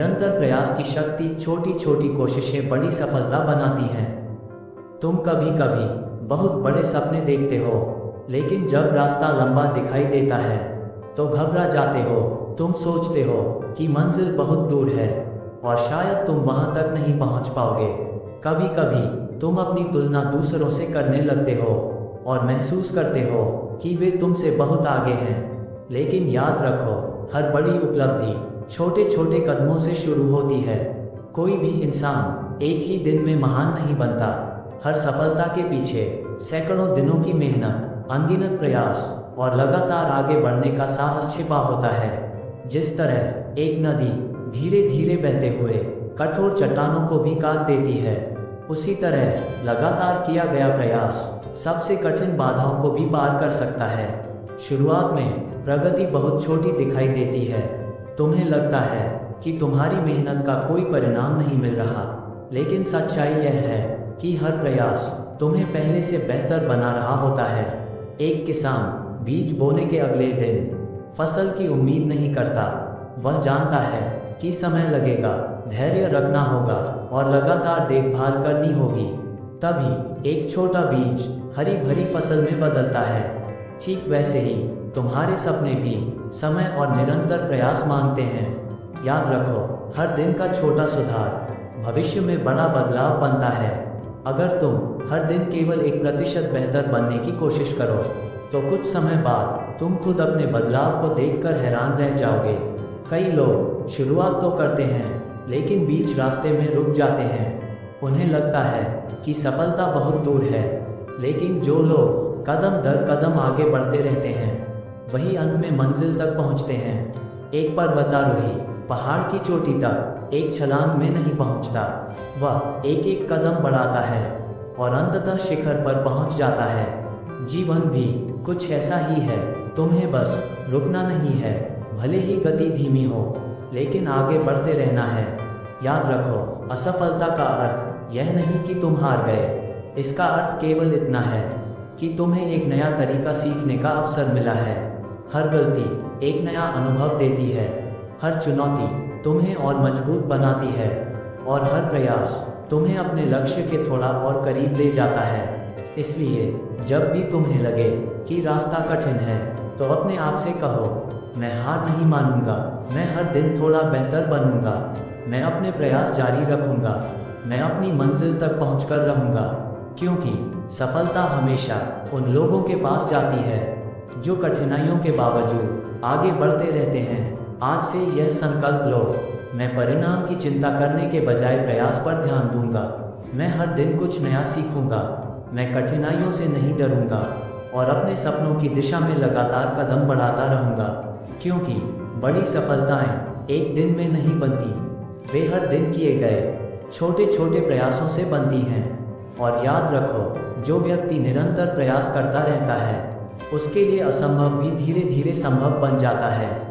निरंतर प्रयास की शक्ति छोटी छोटी कोशिशें बड़ी सफलता बनाती हैं। तुम कभी कभी बहुत बड़े सपने देखते हो, लेकिन जब रास्ता लंबा दिखाई देता है तो घबरा जाते हो। तुम सोचते हो कि मंजिल बहुत दूर है और शायद तुम वहां तक नहीं पहुंच पाओगे। कभी कभी तुम अपनी तुलना दूसरों से करने लगते हो और महसूस करते हो कि वे तुमसे बहुत आगे हैं। लेकिन याद रखो, हर बड़ी उपलब्धि छोटे छोटे कदमों से शुरू होती है। कोई भी इंसान एक ही दिन में महान नहीं बनता। हर सफलता के पीछे सैकड़ों दिनों की मेहनत, अनगिनत प्रयास और लगातार आगे बढ़ने का साहस छिपा होता है। जिस तरह एक नदी धीरे धीरे बहते हुए कठोर चट्टानों को भी काट देती है, उसी तरह लगातार किया गया प्रयास सबसे कठिन बाधाओं को भी पार कर सकता है। शुरुआत में प्रगति बहुत छोटी दिखाई देती है। तुम्हें लगता है कि तुम्हारी मेहनत का कोई परिणाम नहीं मिल रहा, लेकिन सच्चाई यह है कि हर प्रयास तुम्हें पहले से बेहतर बना रहा होता है। एक किसान बीज बोने के अगले दिन फसल की उम्मीद नहीं करता। वह जानता है कि समय लगेगा, धैर्य रखना होगा और लगातार देखभाल करनी होगी। तभी एक छोटा बीज हरी भरी फसल में बदलता है। ठीक वैसे ही तुम्हारे सपने भी समय और निरंतर प्रयास मांगते हैं। याद रखो, हर दिन का छोटा सुधार भविष्य में बड़ा बदलाव बनता है। अगर तुम हर दिन केवल 1% बेहतर बनने की कोशिश करो, तो कुछ समय बाद तुम खुद अपने बदलाव को देखकर हैरान रह जाओगे। कई लोग शुरुआत तो करते हैं, लेकिन बीच रास्ते में रुक जाते हैं। उन्हें लगता है कि सफलता बहुत दूर है, लेकिन जो लोग कदम दर कदम आगे बढ़ते रहते हैं, वही अंत में मंजिल तक पहुंचते हैं। एक पर्वतारोही पहाड़ की चोटी तक एक छलांग में नहीं पहुंचता। वह एक एक कदम बढ़ाता है और अंततः शिखर पर पहुंच जाता है। जीवन भी कुछ ऐसा ही है। तुम्हें बस रुकना नहीं है, भले ही गति धीमी हो, लेकिन आगे बढ़ते रहना है। याद रखो, असफलता का अर्थ यह नहीं कि तुम हार गए। इसका अर्थ केवल इतना है कि तुम्हें एक नया तरीका सीखने का अवसर मिला है। हर गलती एक नया अनुभव देती है। हर चुनौती तुम्हें और मजबूत बनाती है और हर प्रयास तुम्हें अपने लक्ष्य के थोड़ा और करीब ले जाता है। इसलिए जब भी तुम्हें लगे कि रास्ता कठिन है, तो अपने आप से कहो, मैं हार नहीं मानूंगा, मैं हर दिन थोड़ा बेहतर बनूंगा, मैं अपने प्रयास जारी रखूंगा, मैं अपनी मंजिल तक पहुंचकर रहूंगा। क्योंकि सफलता हमेशा उन लोगों के पास जाती है जो कठिनाइयों के बावजूद आगे बढ़ते रहते हैं। आज से यह संकल्प लो, मैं परिणाम की चिंता करने के बजाय प्रयास पर ध्यान दूंगा। मैं हर दिन कुछ नया सीखूंगा, मैं कठिनाइयों से नहीं डरूंगा और अपने सपनों की दिशा में लगातार कदम बढ़ाता रहूंगा। क्योंकि बड़ी सफलताएं एक दिन में नहीं बनती, वे हर दिन किए गए छोटे छोटे प्रयासों से बनती हैं। और याद रखो, जो व्यक्ति निरंतर प्रयास करता रहता है, उसके लिए असंभव भी धीरे धीरे संभव बन जाता है।